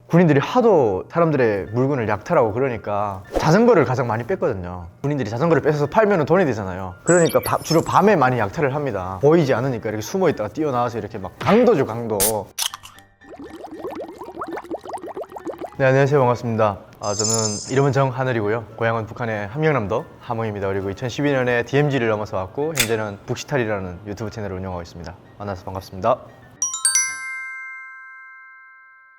군인들이 하도 사람들의 물건을 약탈하고 그러니까 자전거를 가장 많이 뺐거든요. 군인들이 자전거를 뺏어서 팔면 돈이 되잖아요. 그러니까 주로 밤에 많이 약탈을 합니다. 보이지 않으니까 이렇게 숨어 있다가 뛰어나와서 이렇게 막 강도죠, 강도. 네, 안녕하세요. 반갑습니다. 저는 이름은 정하늘이고요. 고향은 북한의 함경남도 함흥입니다. 그리고 2012년에 DMZ를 넘어서 왔고 현재는 북시탈이라는 유튜브 채널을 운영하고 있습니다. 만나서 반갑습니다.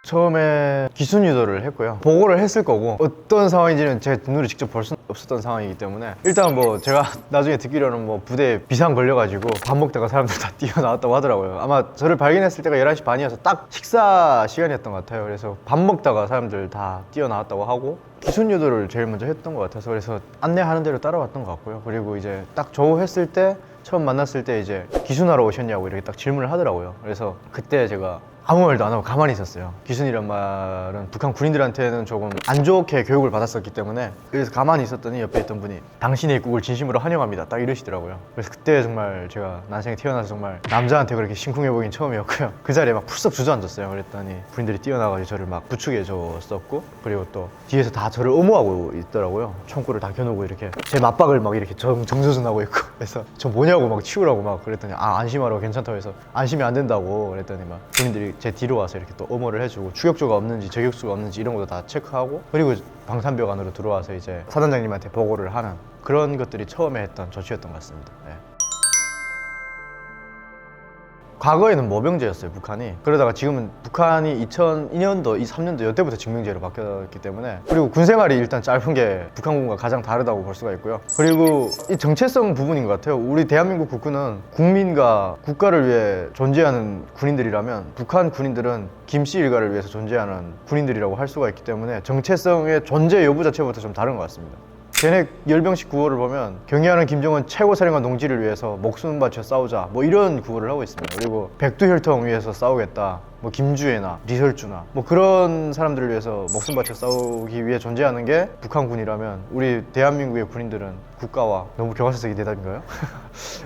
처음에 기순 유도를 했고요. 보고를 했을 거고 어떤 상황인지는 제 눈으로 직접 볼 수는 없었던 상황이기 때문에 일단 뭐 제가 나중에 듣기로는 뭐 부대에 비상 걸려가지고 밥 먹다가 사람들 다 뛰어나왔다고 하더라고요. 아마 저를 발견했을 때가 11시 반이어서 딱 식사 시간이었던 것 같아요. 그래서 밥 먹다가 사람들 다 뛰어나왔다고 하고 기순 유도를 제일 먼저 했던 것 같아서 그래서 안내하는 대로 따라왔던 것 같고요. 그리고 이제 딱 조우했을 때 처음 만났을 때 이제 기순하러 오셨냐고 이렇게 딱 질문을 하더라고요. 그래서 그때 제가 아무 말도 안 하고 가만히 있었어요. 기순이란 말은 북한 군인들한테는 조금 안 좋게 교육을 받았었기 때문에 그래서 가만히 있었더니 옆에 있던 분이 당신의 입국을 진심으로 환영합니다 딱 이러시더라고요. 그래서 그때 정말 제가 난생에 태어나서 정말 남자한테 그렇게 심쿵해 보긴 처음이었고요. 그 자리에 막 풀썩 주저앉았어요. 그랬더니 군인들이 뛰어나가지고 저를 막 부축해 줬었고 그리고 또 뒤에서 다 저를 엄호하고 있더라고요. 총구를 다 겨누고 이렇게 제 맞박을 막 이렇게 정조준하고 있고 그래서 저 뭐냐고 막 치우라고 막 그랬더니 안심하라고 괜찮다고 해서 안심이 안 된다고 그랬더니 막 군인들이 제 뒤로 와서 이렇게 또 엄호를 해주고 추격조가 없는지 저격수가 없는지 이런 것도 다 체크하고 그리고 방산벽 안으로 들어와서 이제 사단장님한테 보고를 하는 그런 것들이 처음에 했던 조치였던 것 같습니다. 네. 과거에는 모병제였어요, 북한이. 그러다가 지금은 북한이 2002년도, 2003년도 이때부터 징병제로 바뀌었기 때문에 그리고 군생활이 일단 짧은 게 북한군과 가장 다르다고 볼 수가 있고요. 그리고 이 정체성 부분인 것 같아요. 우리 대한민국 국군은 국민과 국가를 위해 존재하는 군인들이라면 북한 군인들은 김씨 일가를 위해서 존재하는 군인들이라고 할 수가 있기 때문에 정체성의 존재 여부 자체부터 좀 다른 것 같습니다. 걔네 열병식 구호를 보면 경의하는 김정은 최고사령관 동지를 위해서 목숨 바쳐 싸우자 뭐 이런 구호를 하고 있습니다. 그리고 백두혈통 위해서 싸우겠다 뭐 김주애나 리설주나 뭐 그런 사람들을 위해서 목숨 바쳐 싸우기 위해 존재하는 게 북한군이라면 우리 대한민국의 군인들은 국가와 너무 교과서적인 대답인가요?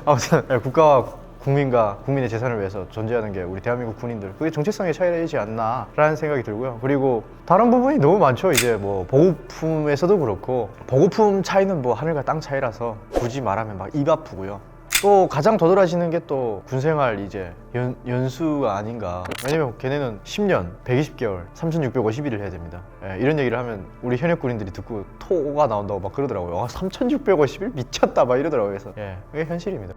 아무튼 국가와 국민과 국민의 재산을 위해서 존재하는 게 우리 대한민국 군인들 그게 정체성의 차이이지 않나 라는 생각이 들고요. 그리고 다른 부분이 너무 많죠. 이제 뭐 보급품에서도 그렇고 보급품 차이는 뭐 하늘과 땅 차이라서 굳이 말하면 막 입 아프고요. 또 가장 도드라지는 게 또 군생활 이제 연수가 아닌가. 왜냐면 걔네는 10년, 120개월, 3,650일을 해야 됩니다. 예, 이런 얘기를 하면 우리 현역 군인들이 듣고 토가 나온다고 막 그러더라고요. 3,650일? 미쳤다 막 이러더라고요. 그래서 예, 그게 현실입니다.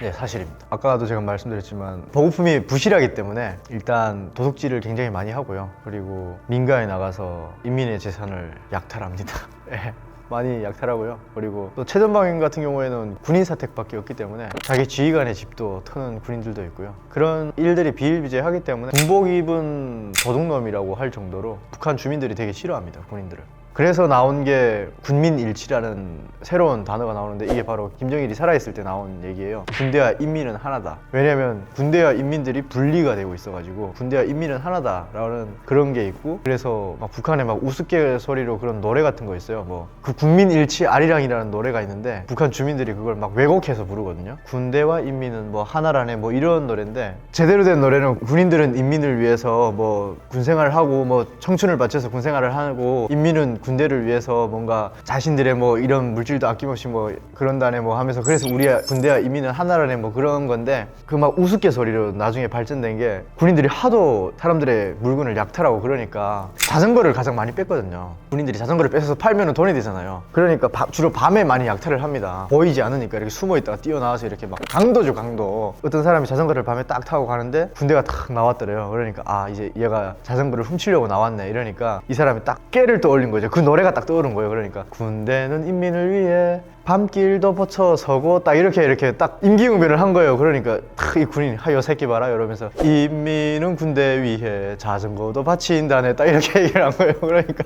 네, 사실입니다. 아까도 제가 말씀드렸지만 보급품이 부실하기 때문에 일단 도둑질을 굉장히 많이 하고요. 그리고 민가에 나가서 인민의 재산을 약탈합니다. 네, 많이 약탈하고요. 그리고 또 최전방인 같은 경우에는 군인 사택밖에 없기 때문에 자기 지휘관의 집도 터는 군인들도 있고요. 그런 일들이 비일비재하기 때문에 군복 입은 도둑놈이라고 할 정도로 북한 주민들이 되게 싫어합니다, 군인들을. 그래서 나온 게 군민일치라는 새로운 단어가 나오는데 이게 바로 김정일이 살아있을 때 나온 얘기예요. 군대와 인민은 하나다. 왜냐면 군대와 인민들이 분리가 되고 있어가지고 군대와 인민은 하나다라는 그런 게 있고 그래서 막 북한에 막 우스갯소리로 그런 노래 같은 거 있어요. 뭐 그 군민일치 아리랑이라는 노래가 있는데 북한 주민들이 그걸 막 왜곡해서 부르거든요. 군대와 인민은 뭐 하나라네 뭐 이런 노래인데 제대로 된 노래는 군인들은 인민을 위해서 뭐 군생활을 하고 뭐 청춘을 바쳐서 군생활을 하고 인민은 군대를 위해서 뭔가 자신들의 뭐 이런 물질도 아낌없이 뭐 그런다네 뭐 하면서 그래서 우리 군대와 인민은 하나라네 뭐 그런 건데 그 막 우스갯소리로 나중에 발전된 게 군인들이 하도 사람들의 물건을 약탈하고 그러니까 자전거를 가장 많이 뺐거든요. 군인들이 자전거를 뺏어서 팔면 돈이 되잖아요. 그러니까 주로 밤에 많이 약탈을 합니다. 보이지 않으니까 이렇게 숨어 있다가 뛰어나와서 이렇게 막 강도죠, 강도. 어떤 사람이 자전거를 밤에 딱 타고 가는데 군대가 탁 나왔더래요. 그러니까 이제 얘가 자전거를 훔치려고 나왔네 이러니까 이 사람이 딱 깨를 떠올린 거죠. 그 노래가 딱 떠오른 거예요. 그러니까 군대는 인민을 위해 밤길도 버쳐 서고 딱 이렇게 딱 임기응변을 한 거예요. 그러니까 탁 이 군인이 하여 새끼 봐라 이러면서 인민은 군대 위해 자전거도 바친다네 딱 이렇게 얘기를 한 거예요. 그러니까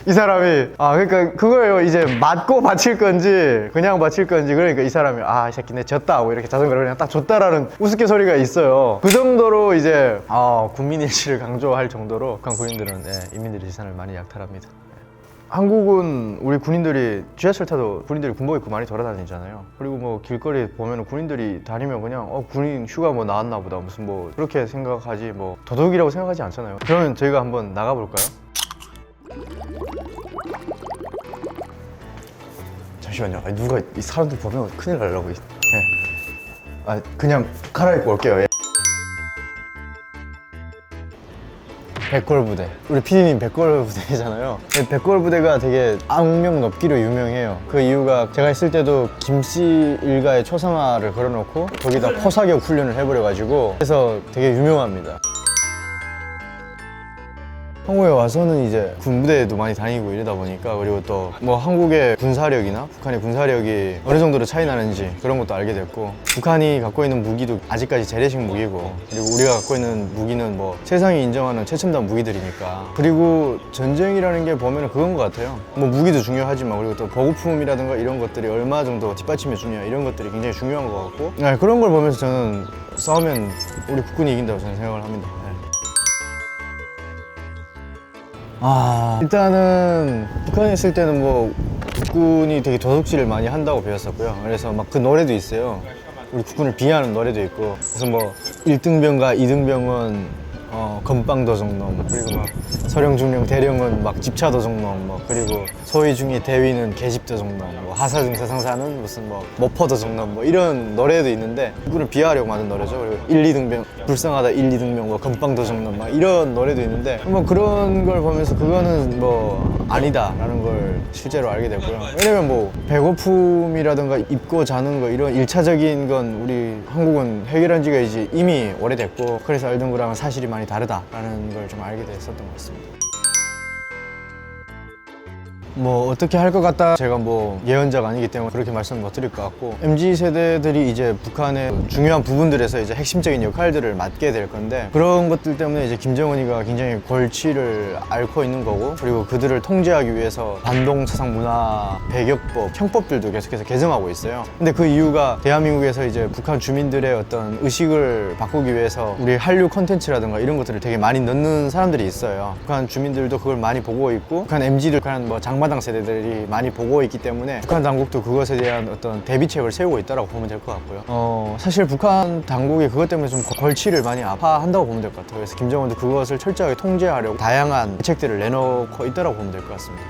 이 사람이 그러니까 그거예요. 이제 맞고 바칠 건지 그냥 바칠 건지 그러니까 이 사람이 이 새끼 내 졌다 하고 이렇게 자전거를 그냥 딱 줬다라는 우스갯소리가 있어요. 그 정도로 이제 군민일치를 강조할 정도로 북한 군인들은 인민들의 재산을 많이 약탈합니다. 한국은 우리 군인들이 지하철 타도 군인들이 군복 입고 많이 돌아다니잖아요. 그리고 뭐 길거리 보면 군인들이 다니면 그냥 군인 휴가 뭐 나왔나 보다 무슨 뭐 그렇게 생각하지 뭐 도둑이라고 생각하지 않잖아요. 그러면 저희가 한번 나가볼까요? 잠시만요. 아니, 누가 이 사람들 보면 큰일 나려고. 그냥 갈아입고 올게요. 백골부대. 우리 PD님 백골부대잖아요. 백골부대가 되게 악명 높기로 유명해요. 그 이유가 제가 있을 때도 김씨 일가의 초상화를 걸어놓고 거기다 포사격 훈련을 해버려가지고 그래서 되게 유명합니다. 한국에 와서는 이제 군부대에도 많이 다니고 이러다 보니까 그리고 또 뭐 한국의 군사력이나 북한의 군사력이 어느 정도로 차이 나는지 그런 것도 알게 됐고 북한이 갖고 있는 무기도 아직까지 재래식 무기고 그리고 우리가 갖고 있는 무기는 뭐 세상이 인정하는 최첨단 무기들이니까 그리고 전쟁이라는 게 보면은 그건 것 같아요. 뭐 무기도 중요하지만 그리고 또 보급품이라든가 이런 것들이 얼마 정도 뒷받침해 주냐 이런 것들이 굉장히 중요한 것 같고 그런 걸 보면서 저는 싸우면 우리 국군이 이긴다고 저는 생각을 합니다. 일단은 북한에 있을 때는 뭐 국군이 되게 도둑질을 많이 한다고 배웠었고요. 그래서 막 그 노래도 있어요. 우리 국군을 비하하는 노래도 있고 그래서 뭐 1등병과 2등병은 건빵도둑놈 그리고 막 서령중령 대령은 막 집차도둑놈 뭐 그리고 소위중위 대위는 계집도둑놈 뭐 하사중사 상사는 무슨 뭐 모포도둑놈 뭐 이런 노래도 있는데 국군을 비하하려고 만든 노래죠. 그리고 1, 2등병 불쌍하다 1, 2등병 뭐 건빵도둑놈 막 이런 노래도 있는데 뭐 그런 걸 보면서 그거는 뭐 아니다라는 걸 실제로 알게 됐고요. 왜냐면 뭐 배고픔이라든가 입고 자는 거 이런 1차적인 건 우리 한국은 해결한 지가 이제 이미 오래됐고 그래서 알던 거랑은 사실이 많이 다르다라는 걸 좀 알게 됐었던 것 같습니다. 뭐 어떻게 할 것 같다 제가 뭐 예언자가 아니기 때문에 그렇게 말씀 못 드릴 것 같고 MZ세대들이 이제 북한의 중요한 부분들에서 이제 핵심적인 역할들을 맡게 될 건데 그런 것들 때문에 이제 김정은이가 굉장히 골치를 앓고 있는 거고 그리고 그들을 통제하기 위해서 반동사상 문화 배격법 형법들도 계속해서 개정하고 있어요. 근데 그 이유가 대한민국에서 이제 북한 주민들의 어떤 의식을 바꾸기 위해서 우리 한류 콘텐츠라든가 이런 것들을 되게 많이 넣는 사람들이 있어요. 북한 주민들도 그걸 많이 보고 있고 북한 MZ들 북한 뭐 장마당 세대들이 많이 보고 있기 때문에 북한 당국도 그것에 대한 어떤 대비책을 세우고 있다고 보면 될 것 같고요. 사실 북한 당국이 그것 때문에 좀 골치를 많이 아파한다고 보면 될 것 같아요. 그래서 김정은도 그것을 철저하게 통제하려고 다양한 대책들을 내놓고 있다고 보면 될 것 같습니다.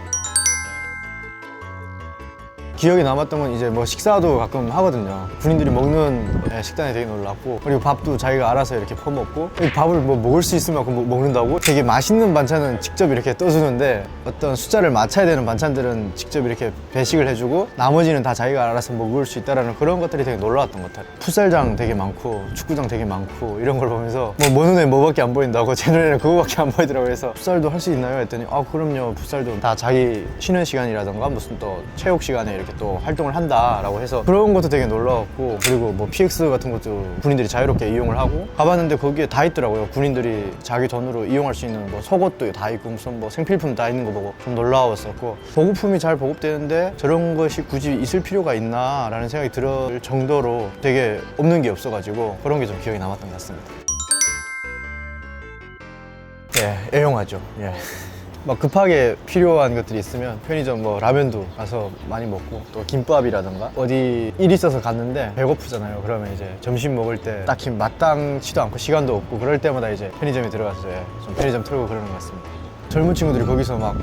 기억에 남았던 건 이제 뭐 식사도 가끔 하거든요. 군인들이 먹는 식단이 되게 놀랍고 그리고 밥도 자기가 알아서 이렇게 퍼먹고 밥을 뭐 먹을 수 있을 만큼 먹는다고 되게 맛있는 반찬은 직접 이렇게 떠주는데 어떤 숫자를 맞춰야 되는 반찬들은 직접 이렇게 배식을 해주고 나머지는 다 자기가 알아서 먹을 수 있다는 그런 것들이 되게 놀라웠던 것 같아요. 풋살장 되게 많고 축구장 되게 많고 이런 걸 보면서 뭐 눈에 뭐밖에 안 보인다고 제 눈에는 그거밖에 안 보이더라고요. 그래서 풋살도 할 수 있나요? 했더니 그럼요. 풋살도 다 자기 쉬는 시간이라던가 무슨 또 체육 시간에 이렇게 또 활동을 한다라고 해서 그런 것도 되게 놀라웠고 그리고 뭐 PX 같은 것도 군인들이 자유롭게 이용을 하고 가봤는데 거기에 다 있더라고요. 군인들이 자기 돈으로 이용할 수 있는 뭐 속옷도 다 있고 무슨 뭐 생필품 다 있는 거 보고 좀 놀라웠었고 보급품이 잘 보급되는데 저런 것이 굳이 있을 필요가 있나 라는 생각이 들 정도로 되게 없는 게 없어가지고 그런 게 좀 기억에 남았던 것 같습니다. 애용하죠. 막 급하게 필요한 것들이 있으면 편의점 뭐 라면도 가서 많이 먹고 또 김밥이라던가 어디 일 있어서 갔는데 배고프잖아요. 그러면 이제 점심 먹을 때 딱히 마땅치도 않고 시간도 없고 그럴 때마다 이제 편의점에 들어가서 좀 편의점 틀고 그러는 것 같습니다. 젊은 친구들이 거기서 막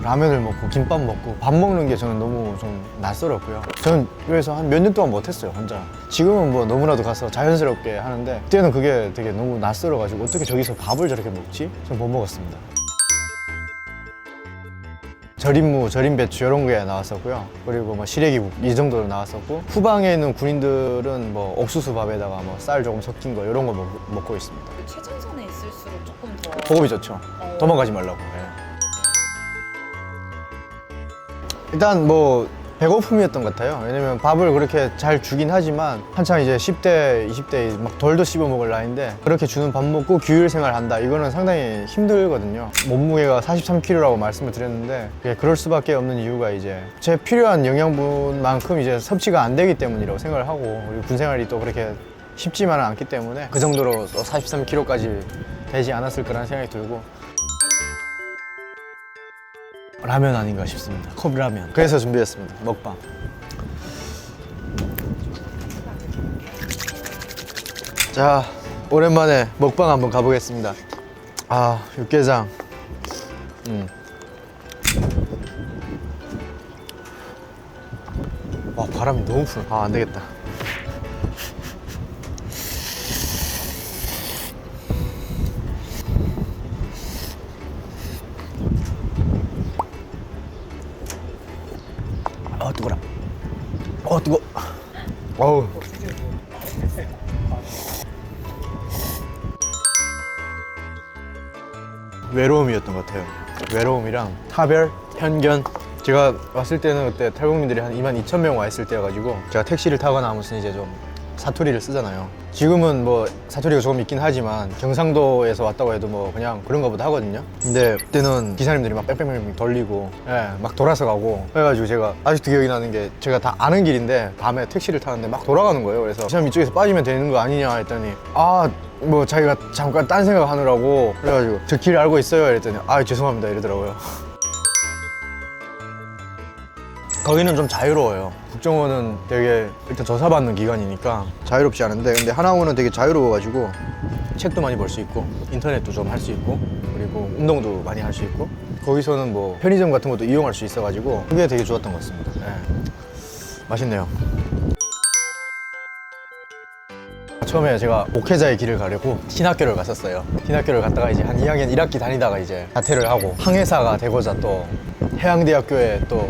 라면을 먹고 김밥 먹고 밥 먹는 게 저는 너무 좀 낯설었고요. 저는 그래서 한 몇 년 동안 못했어요, 혼자. 지금은 뭐 너무나도 가서 자연스럽게 하는데 그때는 그게 되게 너무 낯설어가지고 어떻게 저기서 밥을 저렇게 먹지? 전 못 먹었습니다. 절임무, 절임배추 이런 게 나왔었고요. 그리고 뭐 시래기국 이 정도로 나왔었고 후방에 있는 군인들은 뭐 옥수수 밥에다가 뭐 쌀 조금 섞인 거 이런 거 먹고 있습니다. 최전선에 있을수록 조금 더 보급이 좋죠. 도망가지 말라고. 일단 뭐 배고픔이었던 것 같아요. 왜냐면 밥을 그렇게 잘 주긴 하지만 한창 이제 10대, 20대 막 돌도 씹어 먹을 나이인데 그렇게 주는 밥 먹고 규율 생활 한다 이거는 상당히 힘들거든요. 몸무게가 43kg라고 말씀을 드렸는데 그럴 수밖에 없는 이유가 이제 제 필요한 영양분만큼 이제 섭취가 안 되기 때문이라고 생각을 하고 그리고 군 생활이 또 그렇게 쉽지만은 않기 때문에 그 정도로 43kg까지 되지 않았을 거라는 생각이 들고 라면 아닌가 싶습니다. 컵라면. 그래서 준비했습니다. 먹방. 자, 오랜만에 먹방 한번 가보겠습니다. 아, 육개장. 와, 바람이 너무 부네. 아, 안 되겠다. 아, 뜨거라. 뜨거. 어우. 외로움이었던 것 같아요. 외로움이랑 타별, 편견. 제가 왔을 때는 그때 탈북민들이 한 22,000명 와 있을 때여가지고 제가 택시를 타거나 무슨 이제 좀 사투리를 쓰잖아요. 지금은 뭐 사투리가 조금 있긴 하지만 경상도에서 왔다고 해도 뭐 그냥 그런가 보다 하거든요. 근데 그때는 기사님들이 막 뺑뺑뺑뺑 돌리고 막 돌아서 가고 그래가지고 제가 아직도 기억이 나는 게 제가 다 아는 길인데 밤에 택시를 타는데 막 돌아가는 거예요. 그래서 기사님 이쪽에서 빠지면 되는 거 아니냐 했더니 뭐 자기가 잠깐 딴 생각 하느라고 그래가지고 저 길 알고 있어요 이랬더니 죄송합니다 이러더라고요. 거기는 좀 자유로워요. 국정원은 되게 일단 조사받는 기관이니까 자유롭지 않은데 근데 하나원은 되게 자유로워가지고 책도 많이 볼 수 있고 인터넷도 좀 할 수 있고 그리고 운동도 많이 할 수 있고 거기서는 뭐 편의점 같은 것도 이용할 수 있어가지고 그게 되게 좋았던 것 같습니다. 맛있네요. 처음에 제가 목회자의 길을 가려고 신학교를 갔었어요. 신학교를 갔다가 이제 한 2학년 1학기 다니다가 이제 자퇴를 하고 항해사가 되고자 또 해양대학교에 또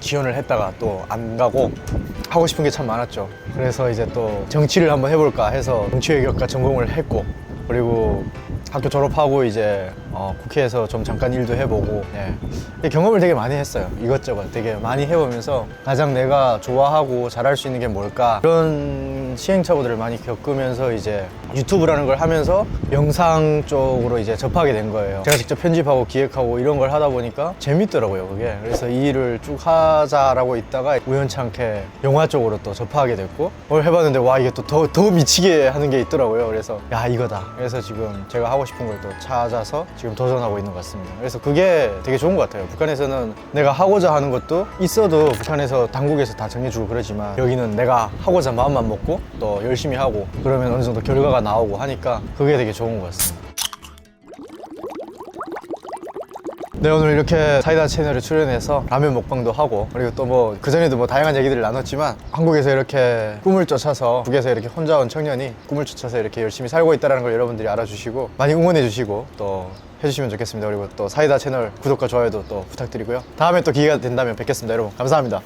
지원을 했다가 또 안 가고 하고 싶은 게 참 많았죠. 그래서 이제 또 정치를 한번 해볼까 해서 정치외교과 전공을 했고 그리고 학교 졸업하고 이제 국회에서 좀 잠깐 일도 해보고 경험을 되게 많이 했어요. 이것저것 되게 많이 해보면서 가장 내가 좋아하고 잘할 수 있는 게 뭘까 그런 시행착오들을 많이 겪으면서 이제 유튜브라는 걸 하면서 영상 쪽으로 이제 접하게 된 거예요. 제가 직접 편집하고 기획하고 이런 걸 하다 보니까 재밌더라고요 그게. 그래서 이 일을 쭉 하자라고 있다가 우연찮게 영화 쪽으로 또 접하게 됐고 그걸 해봤는데 와 이게 또 더 미치게 하는 게 있더라고요. 그래서 야 이거다. 그래서 지금 제가 하고 싶은 걸 또 찾아서 지금 도전하고 있는 것 같습니다. 그래서 그게 되게 좋은 것 같아요. 북한에서는 내가 하고자 하는 것도 있어도 북한에서 당국에서 다 정해주고 그러지만 여기는 내가 하고자 마음만 먹고 또 열심히 하고 그러면 어느 정도 결과가 나오고 하니까 그게 되게 좋은 것 같습니다. 네, 오늘 이렇게 사이다 채널에 출연해서 라면 먹방도 하고 그리고 또 뭐 그전에도 뭐 다양한 얘기들을 나눴지만 한국에서 이렇게 꿈을 쫓아서 북에서 이렇게 혼자 온 청년이 꿈을 쫓아서 이렇게 열심히 살고 있다는 걸 여러분들이 알아주시고 많이 응원해 주시고 또 해주시면 좋겠습니다. 그리고 또 사이다 채널 구독과 좋아요도 또 부탁드리고요. 다음에 또 기회가 된다면 뵙겠습니다. 여러분 감사합니다.